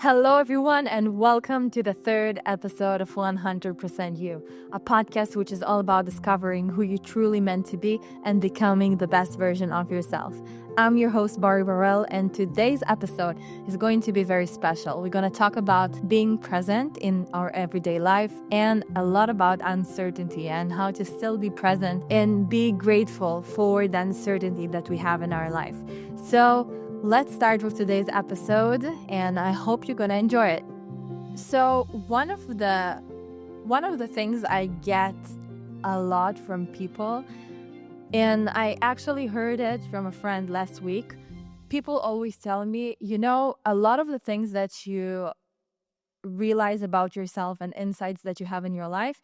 Hello, everyone, and welcome to the third episode of 100% You, a podcast which is all about discovering who you truly meant to be and becoming the best version of yourself. I'm your host, Bari, and today's episode is going to be very special. We're going to talk about being present in our everyday life and a lot about uncertainty and how to still be present and be grateful for the uncertainty that we have in our life. So, let's start with today's episode, and I hope you're gonna enjoy it. So one of the things I get a lot from people, and I actually heard it from a friend last week. People always tell me, a lot of the things that you realize about yourself and insights that you have in your life,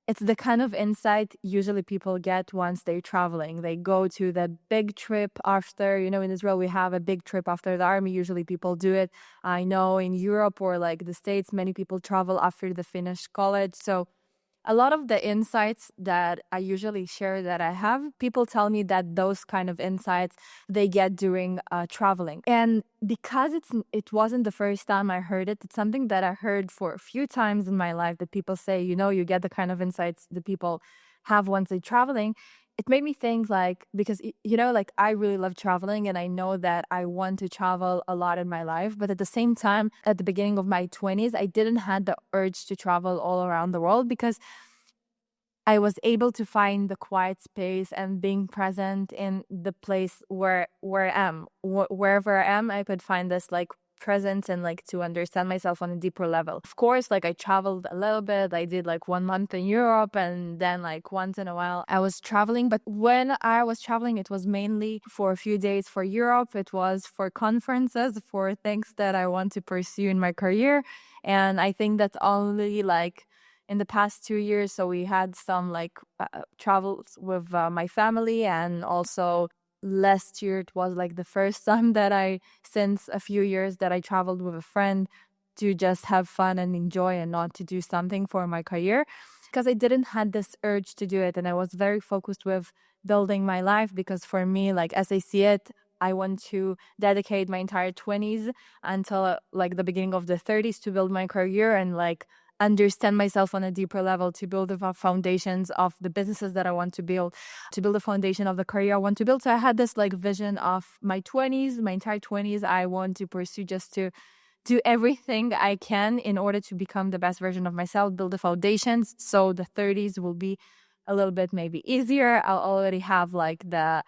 it's the kind of insight usually people get once they're traveling. They go to the big trip after, in Israel, we have a big trip after the army. Usually people do it. I know in Europe or like the States, many people travel after they finish college. So a lot of the insights that I usually share that I have, people tell me that those kind of insights they get during traveling. And because it wasn't the first time I heard it, it's something that I heard for a few times in my life that people say, you get the kind of insights that people have once they're traveling. It made me think because, I really love traveling and I know that I want to travel a lot in my life. But at the same time, at the beginning of my 20s, I didn't have the urge to travel all around the world because I was able to find the quiet space and being present in the place where I am. Wherever I am, I could find this presence and to understand myself on a deeper level. Of course, I traveled a little bit. I did 1 month in Europe, and then once in a while I was traveling. But when I was traveling, it was mainly for a few days for Europe. It was for conferences, for things that I want to pursue in my career. And I think that's only in the past 2 years. So we had some travels with my family, and also last year it was the first time that since a few years that I traveled with a friend to just have fun and enjoy and not to do something for my career, because I didn't had this urge to do it. And I was very focused with building my life, because for me, as I see it, I want to dedicate my entire 20s until the beginning of the 30s to build my career and understand myself on a deeper level, to build the foundations of the businesses that I want to build the foundation of the career I want to build. So I had this vision of my 20s, my entire 20s. I want to pursue just to do everything I can in order to become the best version of myself, build the foundations. So the 30s will be a little bit maybe easier. I'll already have the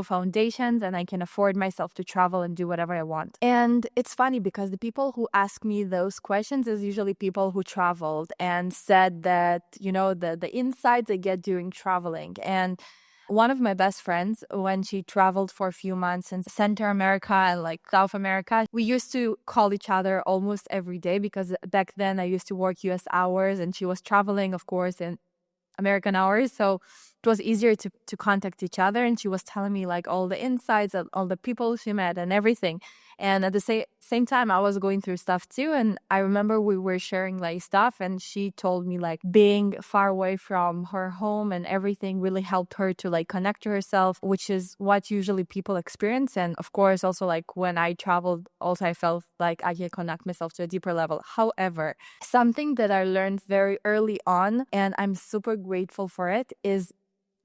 foundations, and I can afford myself to travel and do whatever I want. And it's funny because the people who ask me those questions is usually people who traveled and said that, the insights they get during traveling. And one of my best friends, when she traveled for a few months in Central America and South America, we used to call each other almost every day, because back then I used to work US hours and she was traveling, of course, in American hours. So it was easier to contact each other. And she was telling me all the insights and all the people she met and everything. And at the same time, I was going through stuff too. And I remember we were sharing stuff, and she told me being far away from her home and everything really helped her to connect to herself, which is what usually people experience. And of course, also when I traveled, also I felt like I can connect myself to a deeper level. However, something that I learned very early on, and I'm super grateful for it, is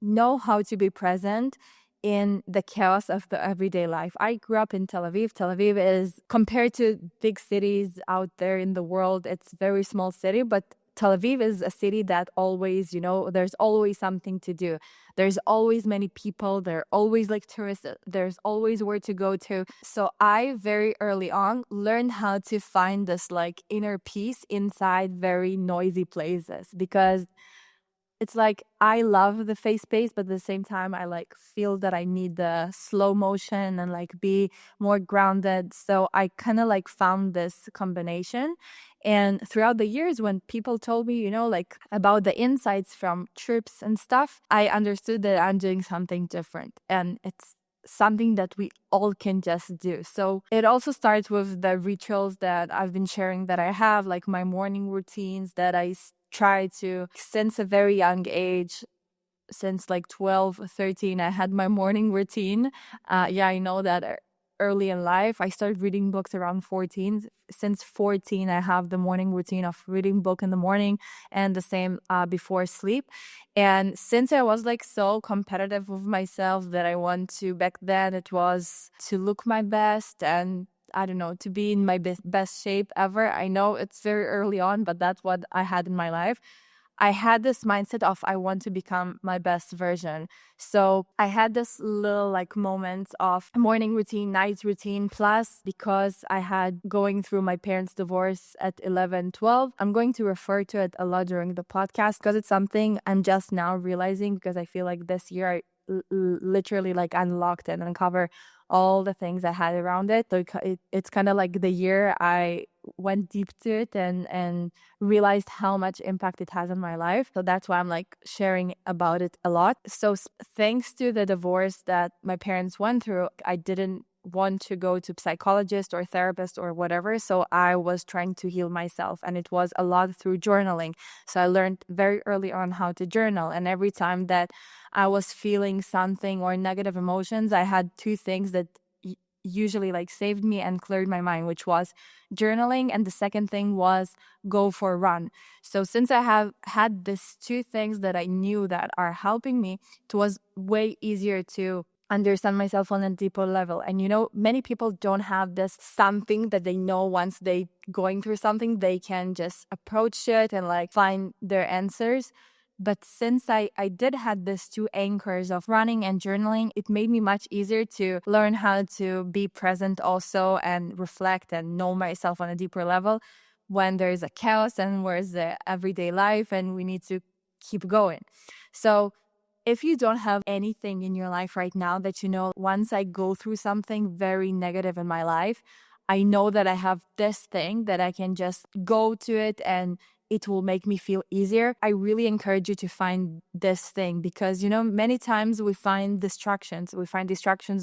know how to be present in the chaos of the everyday life. I grew up in Tel Aviv. Tel Aviv is, compared to big cities out there in the world, it's a very small city, but Tel Aviv is a city that always, there's always something to do. There's always many people. There are always tourists. There's always where to go to. So I very early on learned how to find this inner peace inside very noisy places, because it's I love the face space, but at the same time, I feel that I need the slow motion and be more grounded. So I kind of found this combination. And throughout the years, when people told me, about the insights from trips and stuff, I understood that I'm doing something different. And it's something that we all can just do. So it also starts with the rituals that I've been sharing that I have, my morning routines that I try to, since a very young age, since 12, 13, I had my morning routine. I know that early in life. I started reading books around 14. Since 14, I have the morning routine of reading book in the morning and the same before sleep. And since I was like so competitive with myself that I want to, back then it was to look my best and I don't know, to be in my best shape ever. I know it's very early on, but that's what I had in my life. I had this mindset of I want to become my best version. So I had this little like moments of morning routine, night routine, plus because I had going through my parents' divorce at 11, 12. I'm going to refer to it a lot during the podcast because it's something I'm just now realizing because I feel like this year I literally like unlocked and uncover all the things I had around it. So it's kind of like the year I went deep to it and realized how much impact it has on my life. So that's why I'm like sharing about it a lot. So thanks to the divorce that my parents went through, I didn't want to go to psychologist or therapist or whatever. So I was trying to heal myself, and it was a lot through journaling. So I learned very early on how to journal. And every time that I was feeling something or negative emotions, I had two things that usually like saved me and cleared my mind, which was journaling, and the second thing was go for a run. So since I have had these two things that I knew that are helping me, it was way easier to understand myself on a deeper level. And many people don't have this something that they know once they going through something, they can just approach it and like find their answers. But since I did had these two anchors of running and journaling, it made me much easier to learn how to be present also and reflect and know myself on a deeper level when there's a chaos and where's the everyday life and we need to keep going. So if you don't have anything in your life right now that once I go through something very negative in my life, I know that I have this thing that I can just go to it and it will make me feel easier. I really encourage you to find this thing because, many times we find distractions.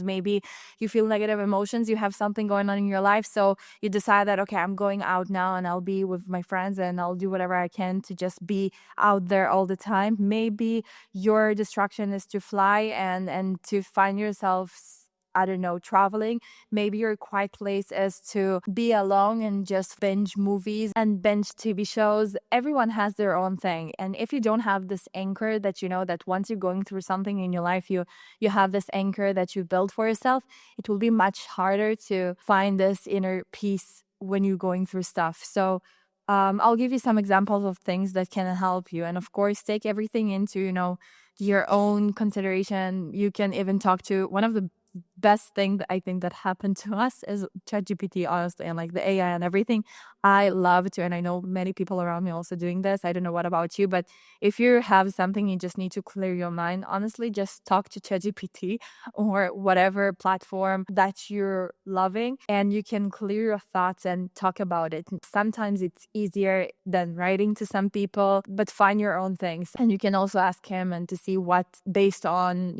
Maybe you feel negative emotions, you have something going on in your life. So you decide that, okay, I'm going out now and I'll be with my friends and I'll do whatever I can to just be out there all the time. Maybe your distraction is to fly and to find yourself, I don't know, traveling. Maybe your quiet place is to be alone and just binge movies and binge TV shows. Everyone has their own thing. And if you don't have this anchor that that once you're going through something in your life, you have this anchor that you build for yourself, it will be much harder to find this inner peace when you're going through stuff. So I'll give you some examples of things that can help you. And of course, take everything into, your own consideration. You can even talk to one of the best thing that I think that happened to us is ChatGPT, honestly, and like the AI and everything. I love to, and I know many people around me also doing this. I don't know what about you, but if you have something you just need to clear your mind, honestly, just talk to ChatGPT or whatever platform that you're loving, and you can clear your thoughts and talk about it. Sometimes it's easier than writing to some people, but find your own things. And you can also ask him and to see what, based on,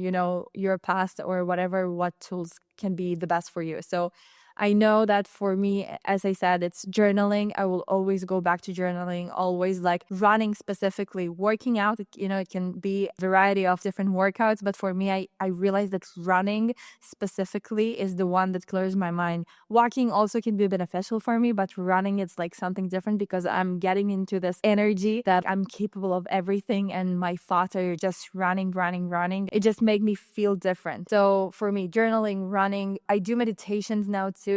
your past or whatever, what tools can be the best for you. So I know that for me, as I said, it's journaling. I will always go back to journaling, always like running specifically, working out. It can be a variety of different workouts. But for me, I realized that running specifically is the one that clears my mind. Walking also can be beneficial for me, but running is like something different because I'm getting into this energy that I'm capable of everything and my thoughts are just running. It just makes me feel different. So for me, journaling, running, I do meditations now too.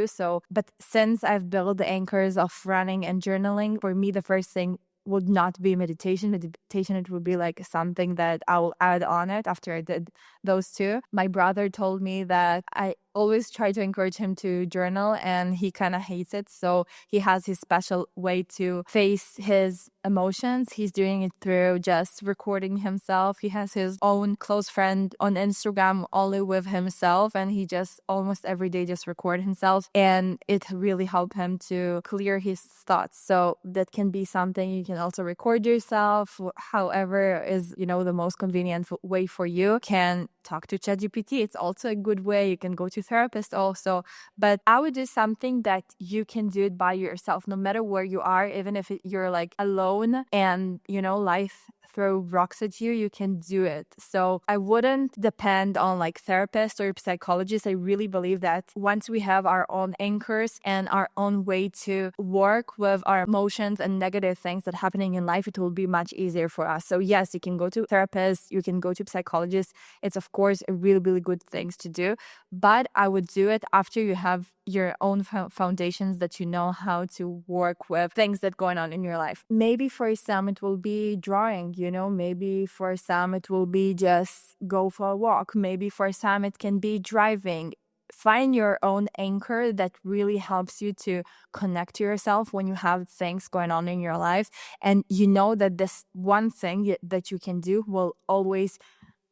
But since I've built the anchors of running and journaling, for me, the first thing would not be meditation. It would be like something that I will add on it after I did those two. My brother told me that I always try to encourage him to journal and he kind of hates it. So he has his special way to face his emotions. He's doing it through just recording himself. He has his own close friend on Instagram only with himself, and he just almost every day just record himself, and it really helped him to clear his thoughts. So that can be something. You can also record yourself, however is the most convenient way for you. Can talk to ChatGPT. It's also a good way. You can go to therapist also, but I would do something that you can do it by yourself, no matter where you are, even if you're like alone and life throw rocks at you, you can do it. So I wouldn't depend on like therapists or psychologists. I really believe that once we have our own anchors and our own way to work with our emotions and negative things that are happening in life, it will be much easier for us. So yes, you can go to therapists, you can go to psychologists. It's of course a really, really good things to do, but I would do it after you have your own foundations, that you know how to work with things that going on in your life. Maybe for some it will be drawing, maybe for some it will be just go for a walk. Maybe for some it can be driving. Find your own anchor that really helps you to connect to yourself when you have things going on in your life. And you know that this one thing that you can do will always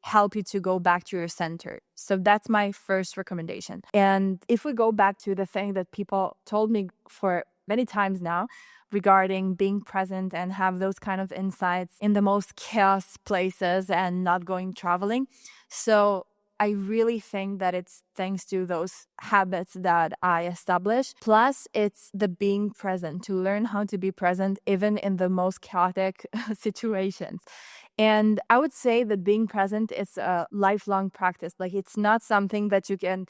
help you to go back to your center. So that's my first recommendation. And if we go back to the thing that people told me for many times now regarding being present and have those kind of insights in the most chaos places and not going traveling. So I really think that it's thanks to those habits that I established. Plus, it's the being present, to learn how to be present even in the most chaotic situations. And I would say that being present is a lifelong practice. Like, it's not something that you can,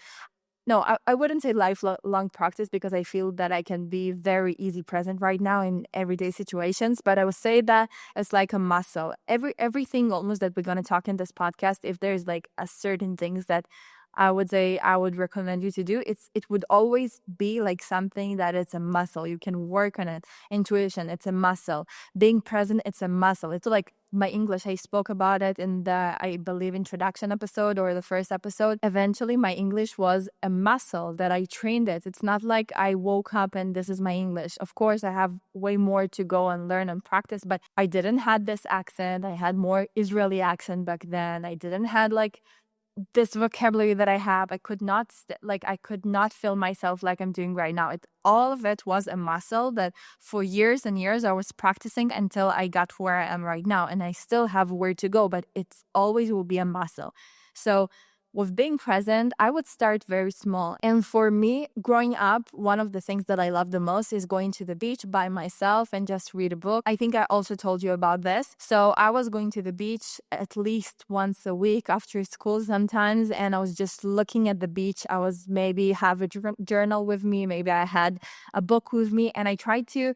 no, I wouldn't say lifelong practice, because I feel that I can be very easy present right now in everyday situations. But I would say that it's like a muscle. Everything almost that we're going to talk in this podcast, if there's like a certain things that I would say I would recommend you to do, it would always be like something that it's a muscle. You can work on it. Intuition, it's a muscle. Being present, it's a muscle. It's like my English. I spoke about it in the, I believe, introduction episode or the first episode. Eventually, my English was a muscle that I trained it. It's not like I woke up and this is my English. Of course, I have way more to go and learn and practice, but I didn't had this accent. I had more Israeli accent back then. I didn't had like this vocabulary that I have. I could not I could not feel myself like I'm doing right now. All of it was a muscle that for years and years I was practicing until I got where I am right now. And I still have where to go, but it's always will be a muscle. So with being present, I would start very small. And for me, growing up, one of the things that I love the most is going to the beach by myself and just read a book. I think I also told you about this. So I was going to the beach at least once a week after school sometimes, and I was just looking at the beach. I was maybe have a journal with me, maybe I had a book with me, and I tried to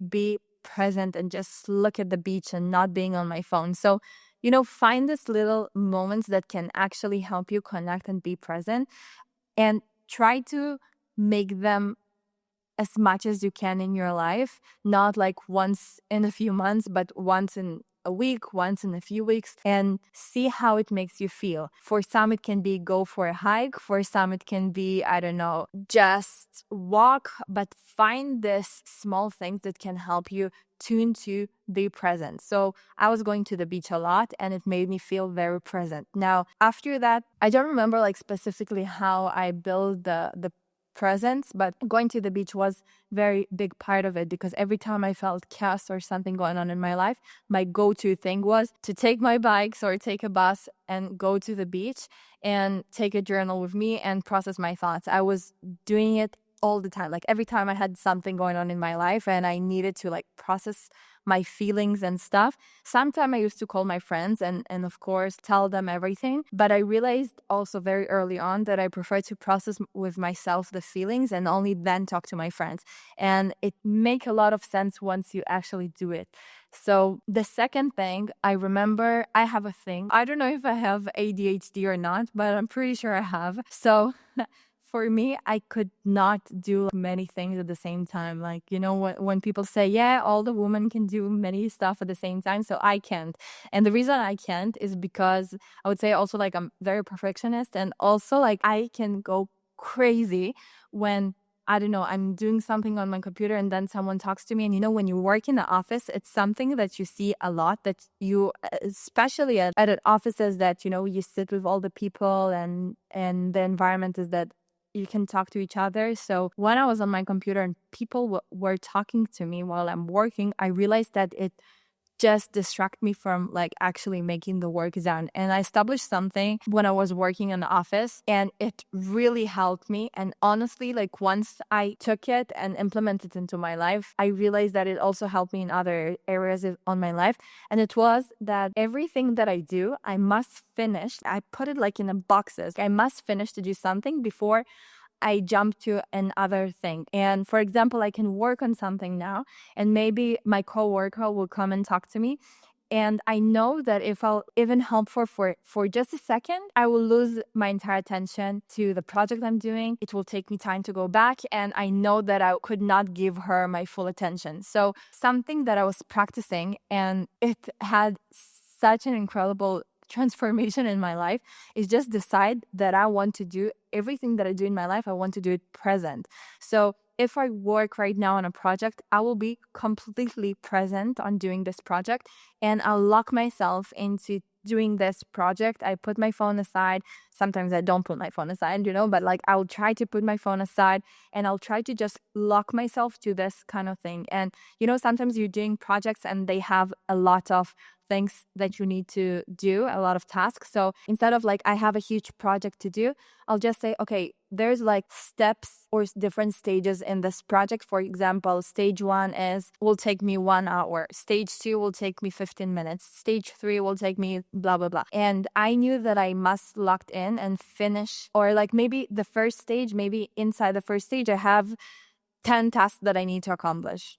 be present and just look at the beach and not being on my phone. So find these little moments that can actually help you connect and be present, and try to make them as much as you can in your life, not like once in a few months, but once in a week, once in a few weeks, and see how it makes you feel. For some, it can be go for a hike. For some, it can be, I don't know, just walk, but find this small things that can help you tune to be present. So I was going to the beach a lot and it made me feel very present. Now, after that, I don't remember like specifically how I built the presence, but going to the beach was very big part of it, because every time I felt chaos or something going on in my life, my go-to thing was to take my bikes or take a bus and go to the beach and take a journal with me and process my thoughts. I was doing it all the time. Like every time I had something going on in my life and I needed to like process my feelings and stuff. Sometimes I used to call my friends and of course tell them everything. But I realized also very early on that I prefer to process with myself the feelings and only then talk to my friends. And it make a lot of sense once you actually do it. So the second thing, I remember I have a thing. I don't know if I have ADHD or not, but I'm pretty sure I have. So for me, I could not do many things at the same time. Like, when people say, yeah, all the women can do many stuff at the same time, so I can't. And the reason I can't is because I would say also like I'm very perfectionist, and also like I can go crazy when I don't know, I'm doing something on my computer and then someone talks to me. And when you work in the office, it's something that you see a lot, that you, especially at offices that, you sit with all the people and the environment is that you can talk to each other. So when I was on my computer and people were talking to me while I'm working, I realized that it just distract me from like actually making the work done. And I established something when I was working in the office, and it really helped me. And honestly, like once I took it and implemented it into my life, I realized that it also helped me in other areas on my life. And it was that everything that I do, I must finish. I put it like in a boxes. I must finish to do something before I jump to another thing. And for example, I can work on something now, and maybe my coworker will come and talk to me. And I know that if I'll even help for just a second, I will lose my entire attention to the project I'm doing. It will take me time to go back. And I know that I could not give her my full attention. So something that I was practicing, and it had such an incredible transformation in my life, is just decide that I want to do everything that I do in my life. I want to do it present. So if I work right now on a project, I will be completely present on doing this project, and I'll lock myself into doing this project. I put my phone aside. Sometimes I don't put my phone aside, but like I'll try to put my phone aside, and I'll try to just lock myself to this kind of thing. And sometimes you're doing projects and they have a lot of things that you need to do, a lot of tasks. So instead of like I have a huge project to do, I'll just say, okay, there's like steps or different stages in this project. For example, stage 1 will take me 1 hour. Stage 2 will take me 15 minutes. Stage 3 will take me blah, blah, blah. And I knew that I must lock in and finish, or like maybe the first stage, maybe inside the first stage, I have 10 tasks that I need to accomplish,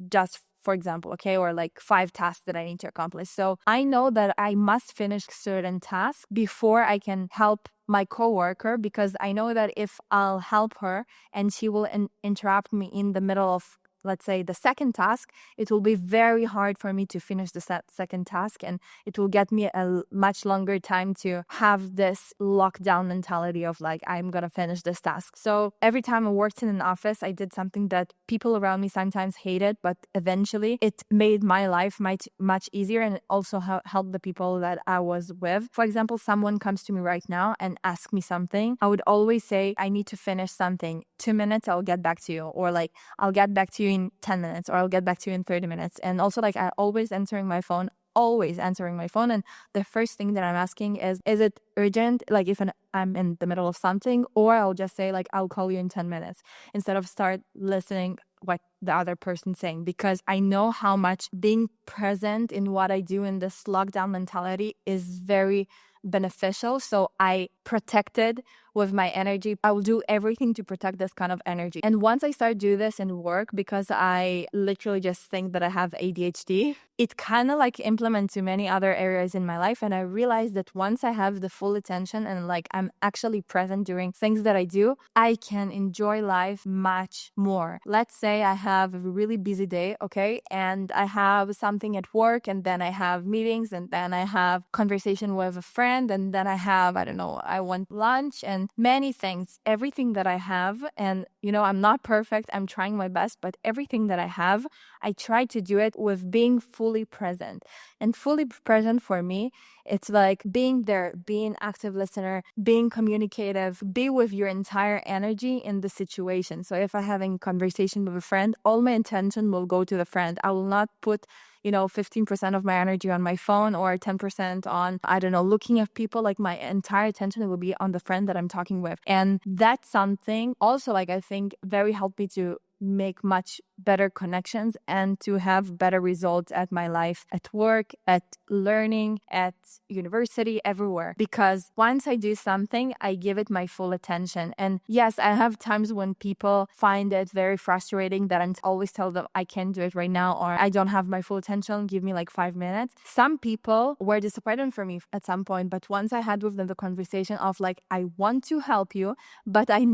just for example, okay, or like 5 tasks that I need to accomplish. So I know that I must finish certain tasks before I can help my coworker, because I know that if I'll help her and she will interrupt me in the middle of, let's say, the second task, it will be very hard for me to finish the second task, and it will get me a much longer time to have this lockdown mentality of like, I'm gonna finish this task. So every time I worked in an office, I did something that people around me sometimes hated, but eventually it made my life much easier, and it also helped the people that I was with. For example, someone comes to me right now and asks me something, I would always say, I need to finish something. 2 minutes, I'll get back to you. Or like, I'll get back to you in 10 minutes, or I'll get back to you in 30 minutes. And also like I always answering my phone. And the first thing that I'm asking is it urgent? Like if I'm in the middle of something, or I'll just say like, I'll call you in 10 minutes instead of start listening what the other person's saying, because I know how much being present in what I do in this lockdown mentality is very beneficial. So I protected with my energy. I will do everything to protect this kind of energy. And once I start do this in work, because I literally just think that I have ADHD, it kind of like implements to many other areas in my life. And I realized that once I have the full attention and like I'm actually present during things that I do, I can enjoy life much more. Let's say I have a really busy day, okay? And I have something at work, and then I have meetings, and then I have conversation with a friend, and then I have, I want lunch and many things, everything that I have. And, I'm not perfect. I'm trying my best, but everything that I have, I try to do it with being fully present. And fully present for me, it's like being there, being active listener, being communicative, be with your entire energy in the situation. So if I'm having conversation with a friend, all my attention will go to the friend. I will not put 15% of my energy on my phone, or 10% on, looking at people. Like my entire attention will be on the friend that I'm talking with. And that's something also, like, I think very helped me to make much better connections and to have better results at my life, at work, at learning, at university, everywhere. Because once I do something, I give it my full attention. And yes, I have times when people find it very frustrating that I'm always tell them I can't do it right now, or I don't have my full attention, give me like 5 minutes. Some people were disappointed for me at some point, but once I had with them the conversation of like, I want to help you, but I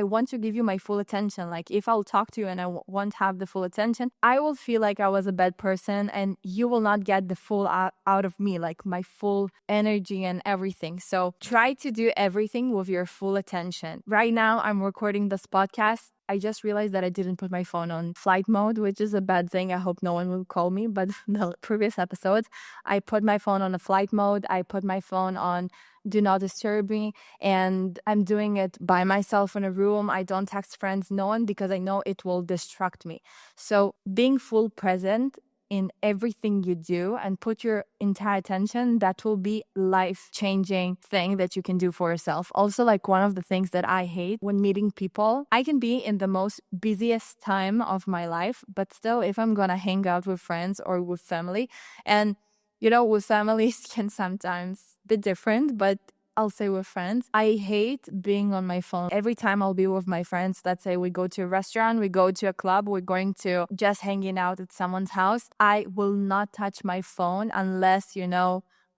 want to give you my full attention. Like if I'll talk to you and I won't have the full attention, I will feel like I was a bad person, and you will not get the full out of me, like my full energy and everything. So try to do everything with your full attention. Right now, I'm recording this podcast. I just realized that I didn't put my phone on flight mode, which is a bad thing. I hope no one will call me. But the previous episodes, I put my phone on a flight mode. I put my phone on do not disturb me. And I'm doing it by myself in a room. I don't text friends, no one, because I know it will distract me. So being full present in everything you do and put your entire attention, that will be life-changing thing that you can do for yourself. Also, like one of the things that I hate when meeting people, I can be in the most busiest time of my life, but still, if I'm gonna hang out with friends or with family, and with families can sometimes be different, but I'll say with friends, I hate being on my phone. Every time I'll be with my friends, let's say we go to a restaurant, we go to a club, we're going to just hanging out at someone's house, I will not touch my phone unless,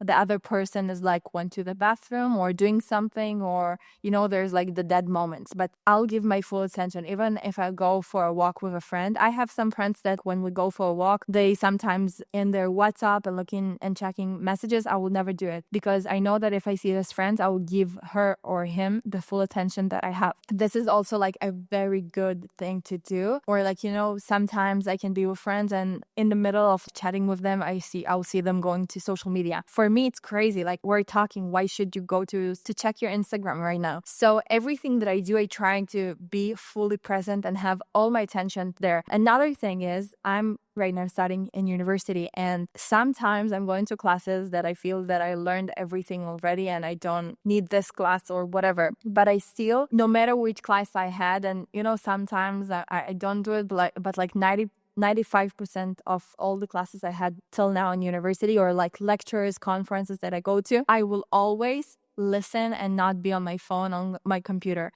the other person is like went to the bathroom or doing something, or there's like the dead moments. But I'll give my full attention even if I go for a walk with a friend. I have some friends that when we go for a walk, they sometimes in their WhatsApp and looking and checking messages. I will never do it because I know that if I see this friend, I will give her or him the full attention that I have. This is also like a very good thing to do. Or like sometimes I can be with friends and in the middle of chatting with them, I'll see them going to social media. For me, it's crazy. Like, we're talking, why should you go to check your Instagram right now? So everything that I do, I try to be fully present and have all my attention there. Another thing is I'm right now studying in university, and sometimes I'm going to classes that I feel that I learned everything already and I don't need this class or whatever. But I still, no matter which class I had, and sometimes I don't do it, but like 95% of all the classes I had till now in university, or like lectures, conferences that I go to, I will always listen and not be on my phone, on my computer.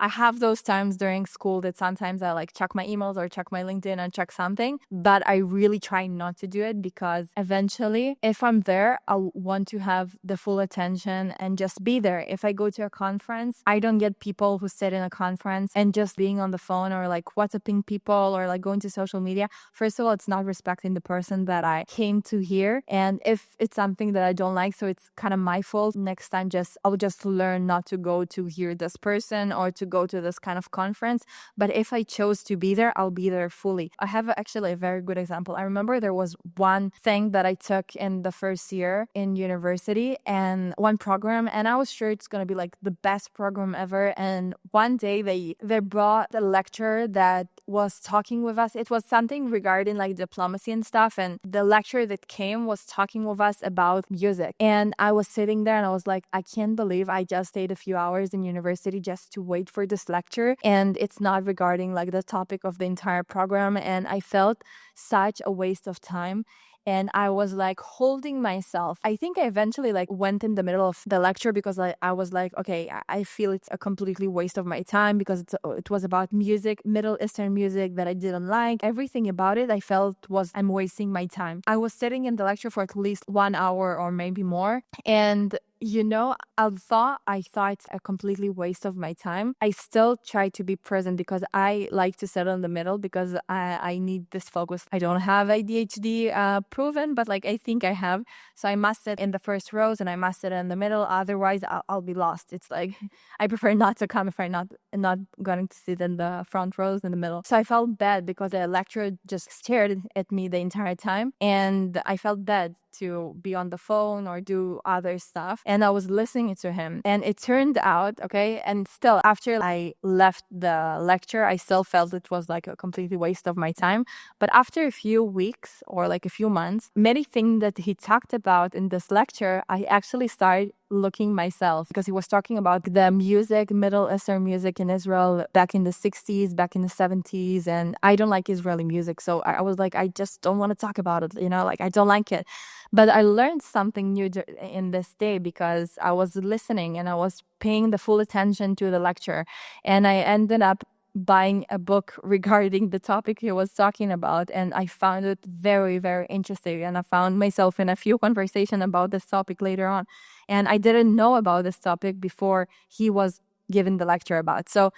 I have those times during school that sometimes I like check my emails or check my LinkedIn and check something, but I really try not to do it because eventually if I'm there, I'll want to have the full attention and just be there. If I go to a conference, I don't get people who sit in a conference and just being on the phone or like WhatsApping people or like going to social media. First of all, it's not respecting the person that I came to hear. And if it's something that I don't like, so it's kind of my fault, next time I'll just learn not to go to hear this person or to go to this kind of conference. But if I chose to be there, I'll be there fully. I have actually a very good example. I remember there was one thing that I took in the first year in university and one program, and I was sure it's going to be like the best program ever. And one day they brought a lecturer that was talking with us. It was something regarding like diplomacy and stuff. And the lecturer that came was talking with us about music. And I was sitting there and I was like, I can't believe I just stayed a few hours in university just to wait for this lecture. And it's not regarding like the topic of the entire program. And I felt such a waste of time. And I was like holding myself. I think I eventually like went in the middle of the lecture because I was like, okay, I feel it's a completely waste of my time because it was about music, Middle Eastern music that I didn't like. Everything about it I felt was I'm wasting my time. I was sitting in the lecture for at least 1 hour or maybe more. And I thought it's a completely waste of my time. I still try to be present because I like to settle in the middle because I need this focus. I don't have ADHD proven, but like I think I have. So I must sit in the first rows and I must sit in the middle. Otherwise, I'll be lost. It's like I prefer not to come if I'm not going to sit in the front rows in the middle. So I felt bad because the lecturer just stared at me the entire time, and I felt bad to be on the phone or do other stuff. And I was listening to him. And it turned out, okay, and still after I left the lecture, I still felt it was like a completely waste of my time. But after a few weeks or like a few months, many things that he talked about in this lecture, I actually started looking myself because he was talking about the music, Middle Eastern music in Israel back in the 60s, back in the 70s. And I don't like Israeli music. So I was like, I just don't want to talk about it, like I don't like it. But I learned something new in this day because I was listening and I was paying the full attention to the lecture. And I ended up buying a book regarding the topic he was talking about. And I found it very, very interesting. And I found myself in a few conversations about this topic later on. And I didn't know about this topic before he was giving the lecture about. So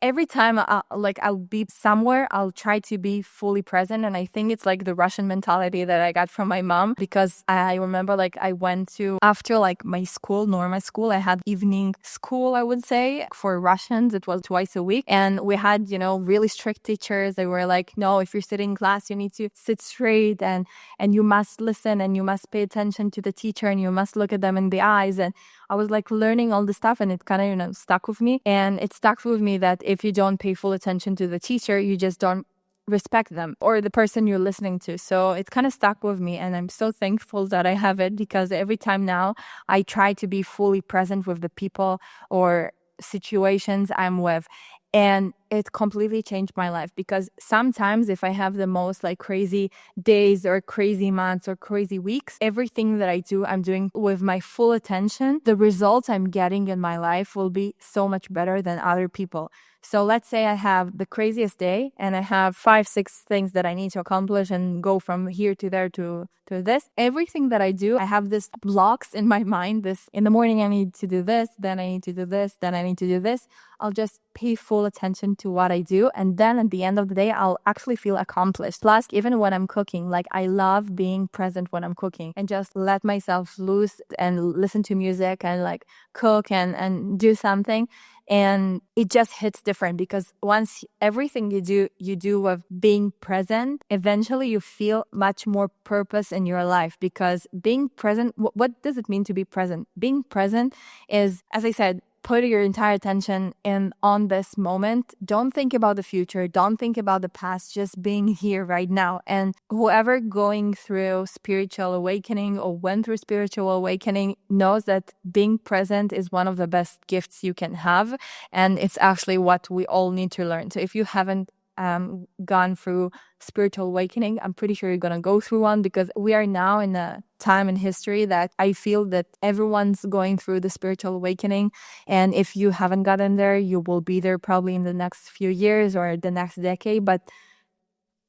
every time I'll be somewhere, I'll try to be fully present. And I think it's like the Russian mentality that I got from my mom, because I remember like I went to, after like my school, normal school, I had evening school, I would say, for Russians. It was twice a week. And we had, really strict teachers. They were like, no, if you're sitting in class, you need to sit straight and you must listen and you must pay attention to the teacher and you must look at them in the eyes. And I was like learning all this stuff, and it kind of, stuck with me. And it stuck with me that if you don't pay full attention to the teacher, you just don't respect them or the person you're listening to. So it's kind of stuck with me, and I'm so thankful that I have it, because every time now I try to be fully present with the people or situations I'm with. And it completely changed my life, because sometimes if I have the most like crazy days or crazy months or crazy weeks, everything that I do, I'm doing with my full attention. The results I'm getting in my life will be so much better than other people. So let's say I have the craziest day and I have 5, 6 things that I need to accomplish and go from here to there to this. Everything that I do, I have this blocks in my mind. This in the morning, I need to do this, then I need to do this, then I need to do this. I'll just pay full attention to what I do. And then at the end of the day, I'll actually feel accomplished. Plus, even when I'm cooking, like I love being present when I'm cooking and just let myself loose and listen to music and like cook and do something. And it just hits different, because once everything you do with being present, eventually you feel much more purpose in your life. Because being present, what does it mean to be present? Being present is, as I said, put your entire attention in on this moment. Don't think about the future. Don't think about the past. Just being here right now. And whoever going through spiritual awakening or went through spiritual awakening knows that being present is one of the best gifts you can have. And it's actually what we all need to learn. So if you haven't gone through spiritual awakening, I'm pretty sure you're gonna go through one, because we are now in a time in history that I feel that everyone's going through the spiritual awakening. And if you haven't gotten there, you will be there probably in the next few years or the next decade. But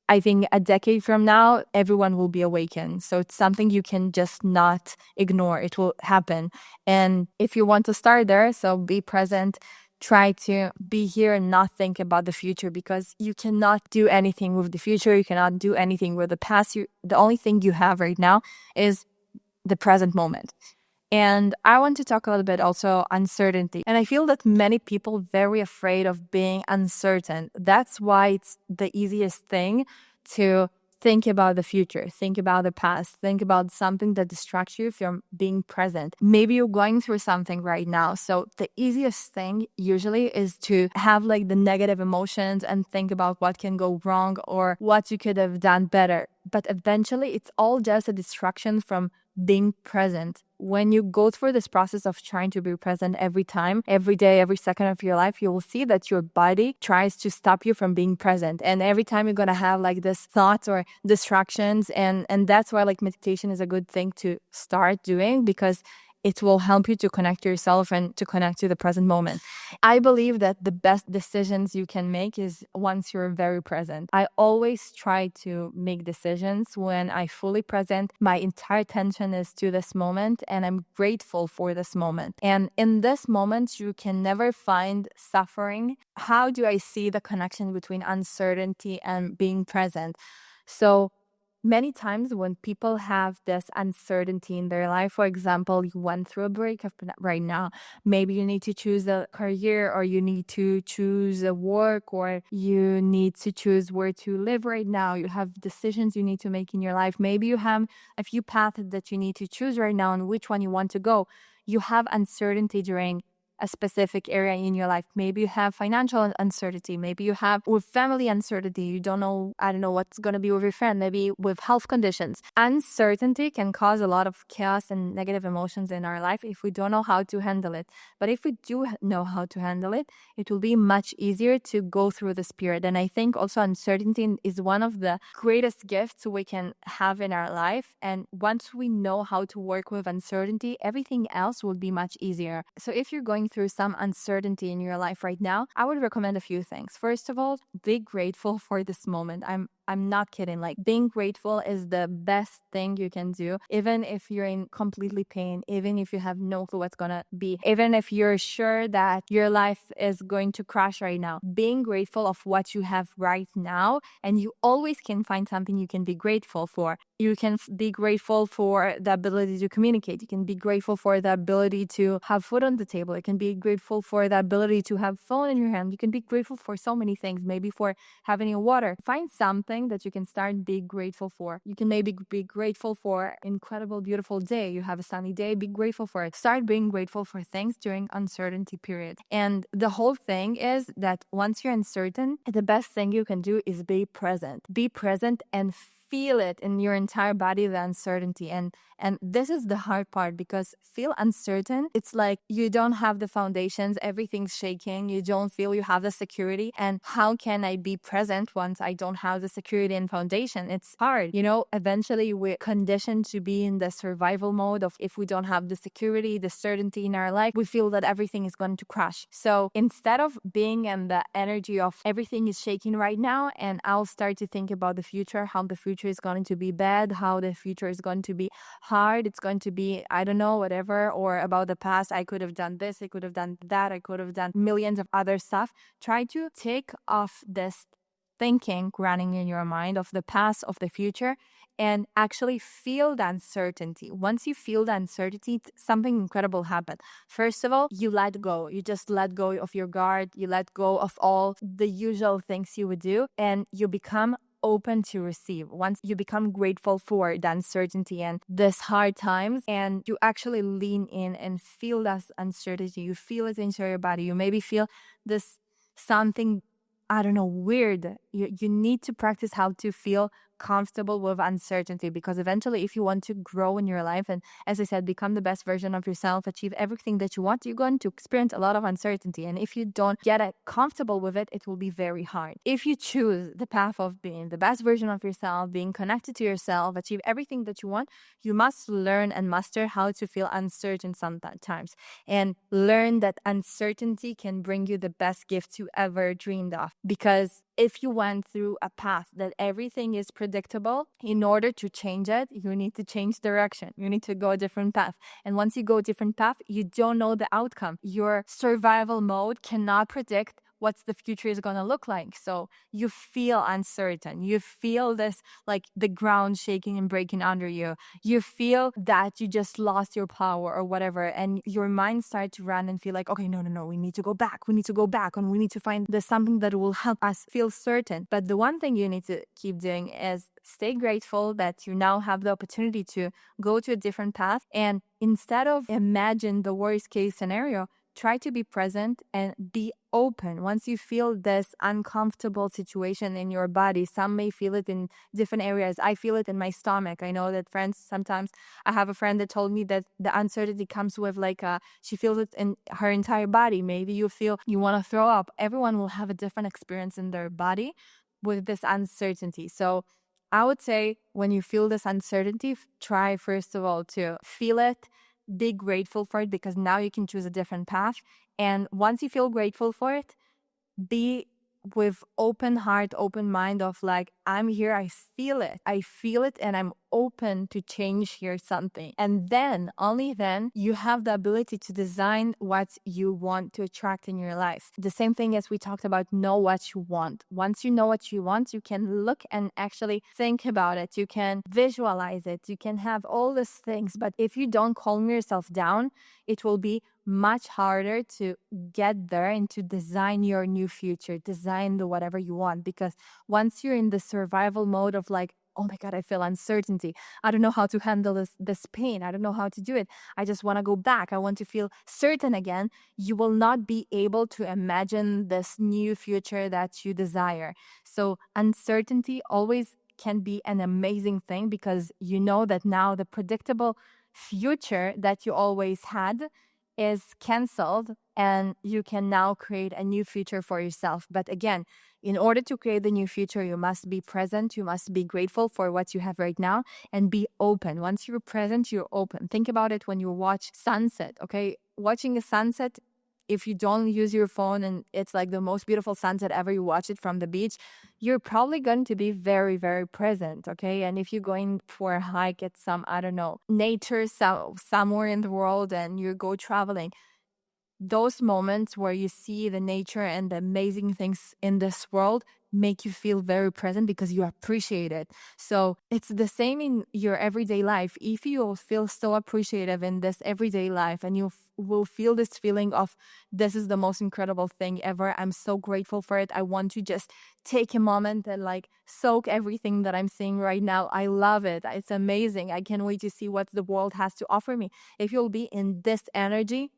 I think a decade from now, everyone will be awakened. So it's something you can just not ignore. It will happen. And if you want to start there, so be present. Try to be here and not think about the future, because you cannot do anything with the future. You cannot do anything with the past. The only thing you have right now is the present moment. And I want to talk a little bit also uncertainty. And I feel that many people very afraid of being uncertain. That's why it's the easiest thing to think about the future, think about the past, think about something that distracts you from being present. Maybe you're going through something right now. So the easiest thing usually is to have like the negative emotions and think about what can go wrong or what you could have done better. But eventually it's all just a distraction from being present. When you go through this process of trying to be present every time, every day, every second of your life, you will see that your body tries to stop you from being present. And every time you're going to have like this thoughts or distractions. And that's why like meditation is a good thing to start doing, because it will help you to connect to yourself and to connect to the present moment. I believe that the best decisions you can make is once you're very present. I always try to make decisions when I fully present. My entire attention is to this moment and I'm grateful for this moment. And in this moment, you can never find suffering. How do I see the connection between uncertainty and being present? So many times when people have this uncertainty in their life, for example, you went through a breakup right now, maybe you need to choose a career, or you need to choose a work, or you need to choose where to live right now. You have decisions you need to make in your life. Maybe you have a few paths that you need to choose right now and which one you want to go. You have uncertainty during a specific area in your life. Maybe you have financial uncertainty. Maybe you have with family uncertainty. You don't know, I don't know what's going to be with your friend. Maybe with health conditions. Uncertainty can cause a lot of chaos and negative emotions in our life if we don't know how to handle it. But if we do know how to handle it, it will be much easier to go through this period. And I think also uncertainty is one of the greatest gifts we can have in our life. And once we know how to work with uncertainty, everything else will be much easier. So if you're going through some uncertainty in your life right now, I would recommend a few things. First of all, be grateful for this moment. I'm not kidding. Like, being grateful is the best thing you can do, even if you're in completely pain, even if you have no clue what's gonna be, even if you're sure that your life is going to crash right now. Being grateful of what you have right now, and you always can find something you can be grateful for. You can be grateful for the ability to communicate. You can be grateful for the ability to have food on the table. You can be grateful for the ability to have phone in your hand. You can be grateful for so many things, maybe for having water. Find something thing that you can start being grateful for. You can maybe be grateful for incredible, beautiful day. You have a sunny day, be grateful for it. Start being grateful for things during uncertainty periods. And the whole thing is that once you're uncertain, the best thing you can do is be present. Be present and feel it in your entire body, the uncertainty. And this is the hard part, because feel uncertain, it's like you don't have the foundations, everything's shaking, you don't feel you have the security. And how can I be present once I don't have the security and foundation? It's hard. Eventually we're conditioned to be in the survival mode of, if we don't have the security, the certainty in our life, we feel that everything is going to crash. So instead of being in the energy of everything is shaking right now, and I'll start to think about the future, how the future is going to be bad, how the future is going to be hard, it's going to be, I don't know, whatever, or about the past, I could have done this, I could have done that, I could have done millions of other stuff. Try to take off this thinking running in your mind of the past, of the future, and actually feel the uncertainty. Once you feel the uncertainty, something incredible happens. First of all, you let go. You just let go of your guard. You let go of all the usual things you would do, and you become open to receive. Once you become grateful for the uncertainty and this hard times, and you actually lean in and feel that uncertainty, you feel it into your body. You maybe feel this something, I don't know, weird. You need to practice how to feel comfortable with uncertainty, because eventually, if you want to grow in your life and, as I said, become the best version of yourself, achieve everything that you want, you're going to experience a lot of uncertainty. And if you don't get comfortable with it, it will be very hard. If you choose the path of being the best version of yourself, being connected to yourself, achieve everything that you want, you must learn and master how to feel uncertain sometimes, and learn that uncertainty can bring you the best gift you ever dreamed of. Because if you went through a path that everything is predictable, in order to change it, you need to change direction. You need to go a different path. And once you go a different path, you don't know the outcome. Your survival mode cannot predict what the future is going to look like. So you feel uncertain. You feel this, like the ground shaking and breaking under you. You feel that you just lost your power or whatever. And your mind starts to run and feel like, okay, no, we need to go back. We need to go back, and we need to find something that will help us feel certain. But the one thing you need to keep doing is stay grateful that you now have the opportunity to go to a different path. And instead of imagine the worst case scenario, try to be present and be open. Once you feel this uncomfortable situation in your body, some may feel it in different areas. I feel it in my stomach. I know that sometimes I have a friend that told me that the uncertainty comes with she feels it in her entire body. Maybe you feel you want to throw up. Everyone will have a different experience in their body with this uncertainty. So I would say, when you feel this uncertainty, try first of all to feel it, be grateful for it, because now you can choose a different path. And once you feel grateful for it, be with open heart, open mind of like, I'm here, I feel it, and I'm open to change here something. And then, only then, you have the ability to design what you want to attract in your life. The same thing as we talked about, know what you want. Once you know what you want, you can look and actually think about it. You can visualize it. You can have all these things. But if you don't calm yourself down, it will be much harder to get there and to design your new future, design the whatever you want. Because once you're in the survival mode of like, oh my God, I feel uncertainty. I don't know how to handle this pain. I don't know how to do it. I just want to go back. I want to feel certain again. You will not be able to imagine this new future that you desire. So uncertainty always can be an amazing thing, because you know that now the predictable future that you always had is canceled, and you can now create a new future for yourself. But again, in order to create the new future, you must be present. You must be grateful for what you have right now and be open. Once you're present, you're open. Think about it when you watch sunset, okay? Watching a sunset, if you don't use your phone and it's like the most beautiful sunset ever, you watch it from the beach, you're probably going to be very, very present, okay? And if you're going for a hike at some, I don't know, nature somewhere in the world, and you go traveling, those moments where you see the nature and the amazing things in this world make you feel very present because you appreciate it. So it's the same in your everyday life. If you feel so appreciative in this everyday life and you will feel this feeling of, this is the most incredible thing ever, I'm so grateful for it, I want to just take a moment and like soak everything that I'm seeing right now. I love it. It's amazing. I can't wait to see what the world has to offer me. If you'll be in this energy,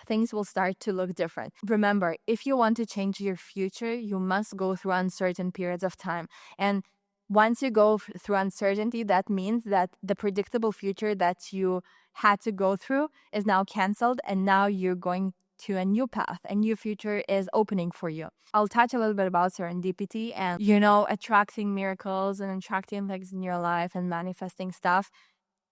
things will start to look different. Remember, if you want to change your future, you must go through uncertain periods of time. And once you go through uncertainty, that means that the predictable future that you had to go through is now canceled, and now you're going to a new path. A new future is opening for you. I'll touch a little bit about serendipity and, attracting miracles and attracting things in your life and manifesting stuff.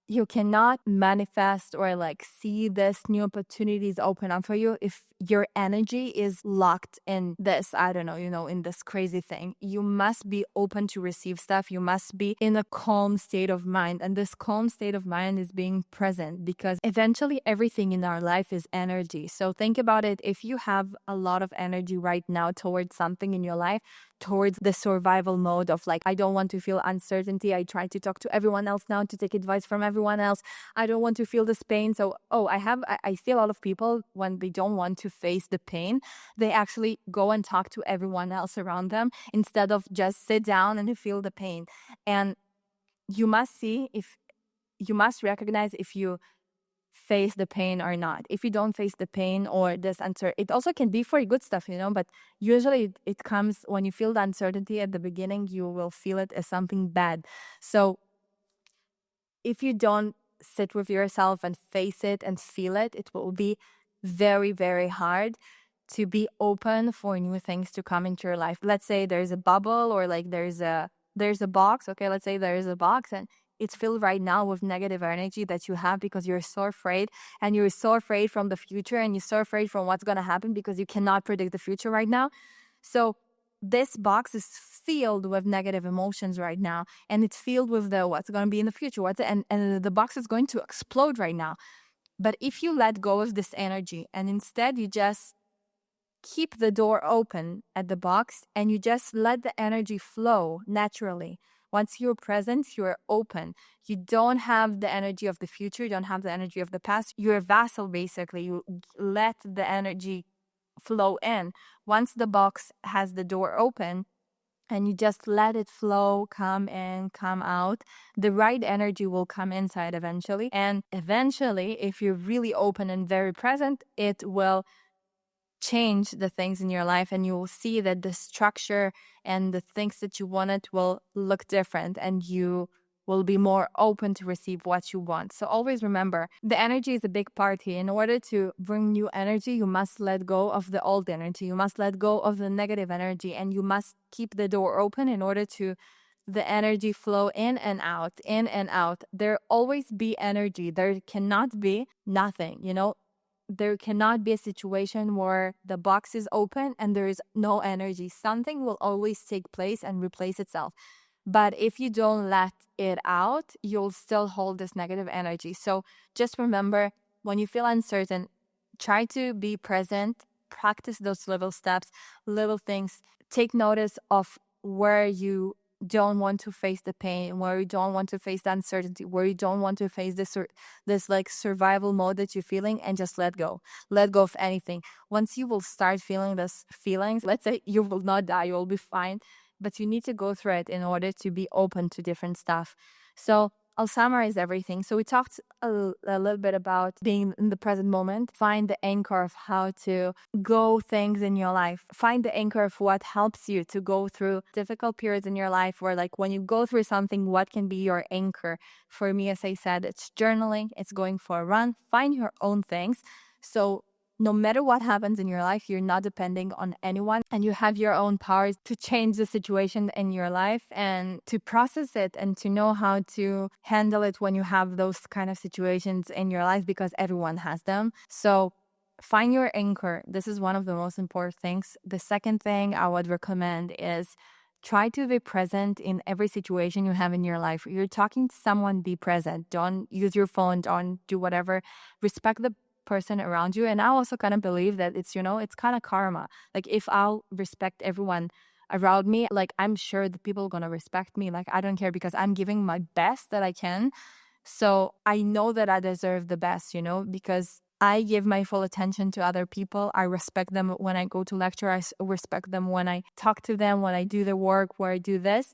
You cannot manifest or like see this new opportunities open up for you if your energy is locked in this, I don't know, in this crazy thing. You must be open to receive stuff. You must be in a calm state of mind. And this calm state of mind is being present, because eventually everything in our life is energy. So think about it. If you have a lot of energy right now towards something in your life, towards the survival mode of like, I don't want to feel uncertainty, I try to talk to everyone else now, to take advice from everyone else, I don't want to feel this pain. So I see a lot of people, when they don't want to face the pain, they actually go and talk to everyone else around them instead of just sit down and feel the pain. And you must recognize if you face the pain or not. If you don't face the pain or this answer, it also can be for good stuff, but usually it comes when you feel the uncertainty at the beginning, you will feel it as something bad. So if you don't sit with yourself and face it and feel it, it will be very, very hard to be open for new things to come into your life. Let's say there's a bubble, or like there's a box. Okay, let's say there's a box and it's filled right now with negative energy that you have because you're so afraid, and you're so afraid from the future, and you're so afraid from what's going to happen because you cannot predict the future right now. So this box is filled with negative emotions right now, and it's filled with the what's going to be in the future, and the box is going to explode right now. But if you let go of this energy and instead you just keep the door open at the box and you just let the energy flow naturally. Once you're present, you're open. You don't have the energy of the future, you don't have the energy of the past. You're a vessel, basically. You let the energy flow in. Once the box has the door open and you just let it flow, come in, come out, the right energy will come inside eventually. And eventually, if you're really open and very present, it will change the things in your life, and you will see that the structure and the things that you wanted will look different, and you will be more open to receive what you want. So always remember, the energy is a big part here. In order to bring new energy, you must let go of the old energy. You must let go of the negative energy, and you must keep the door open in order to the energy flow in and out, in and out. There always be energy. There cannot be nothing, there cannot be a situation where the box is open and there is no energy. Something will always take place and replace itself. But if you don't let it out, you'll still hold this negative energy. So just remember, when you feel uncertain, try to be present, practice those little steps, little things. Take notice of where you don't want to face the pain, where you don't want to face the uncertainty, where you don't want to face this like survival mode that you're feeling, and just let go of anything. Once you will start feeling these feelings, let's say you will not die, you will be fine, but you need to go through it in order to be open to different stuff. So I'll summarize everything. So we talked a little bit about being in the present moment. Find the anchor of how to go things in your life. Find the anchor of what helps you to go through difficult periods in your life, where like when you go through something, what can be your anchor? For me, as I said, it's journaling, it's going for a run. Find your own things. So no matter what happens in your life, you're not depending on anyone, and you have your own powers to change the situation in your life and to process it and to know how to handle it when you have those kind of situations in your life, because everyone has them. So find your anchor. This is one of the most important things. The second thing I would recommend is try to be present in every situation you have in your life. You're talking to someone, be present. Don't use your phone, don't do whatever. Respect the person around you. And I also kind of believe that it's, it's kind of karma. Like if I'll respect everyone around me, like I'm sure the people are going to respect me. Like I don't care because I'm giving my best that I can. So I know that I deserve the best, because I give my full attention to other people. I respect them when I go to lecture. I respect them when I talk to them, when I do the work, where I do this.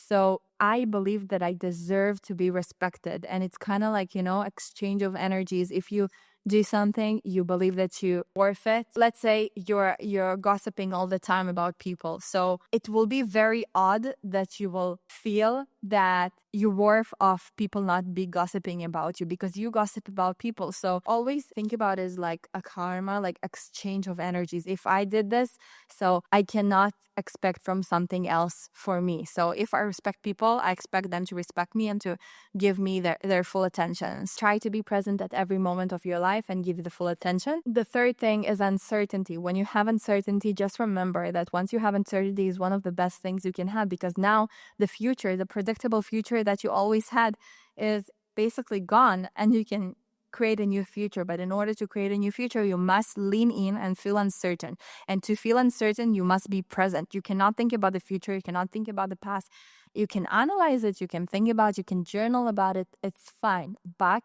So I believe that I deserve to be respected. And it's kind of like, exchange of energies. If you do something, you believe that you worth it. Let's say you're gossiping all the time about people. So it will be very odd that you will feel that you're worth of people not be gossiping about you because you gossip about people. So always think about it as like a karma, like exchange of energies. If I did this, so I cannot expect from something else for me. So if I respect people, I expect them to respect me and to give me their full attention. Try to be present at every moment of your life and give you the full attention. The third thing is uncertainty. When you have uncertainty, just remember that once you have uncertainty is one of the best things you can have, because now the future, the predictable future that you always had is basically gone, and you can create a new future. But in order to create a new future, you must lean in and feel uncertain. And to feel uncertain, you must be present. You cannot think about the future. You cannot think about the past. You can analyze it. You can think about it. You can journal about it. It's fine. But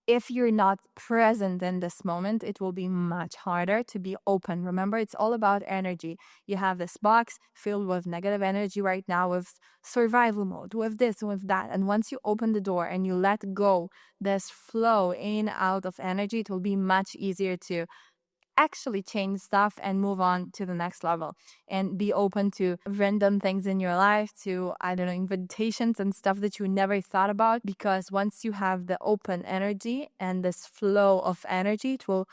if you're not present in this moment, it will be much harder to be open. Remember, it's all about energy. You have this box filled with negative energy right now, with survival mode, with this, with that. And once you open the door and you let go this flow in, out of energy, it will be much easier to actually change stuff and move on to the next level and be open to random things in your life, to, I don't know, invitations and stuff that you never thought about. Because once you have the open energy and this flow of energy, it will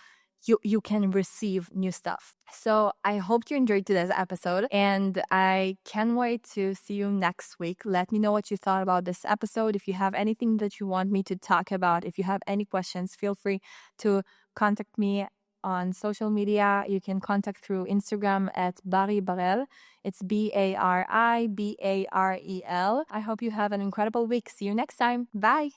you can receive new stuff. So I hope you enjoyed today's episode, and I can't wait to see you next week. Let me know what you thought about this episode. If you have anything that you want me to talk about, if you have any questions, feel free to contact me on social media. You can contact through Instagram at Bari Barel. It's BariBarel. I hope you have an incredible week. See you next time. Bye.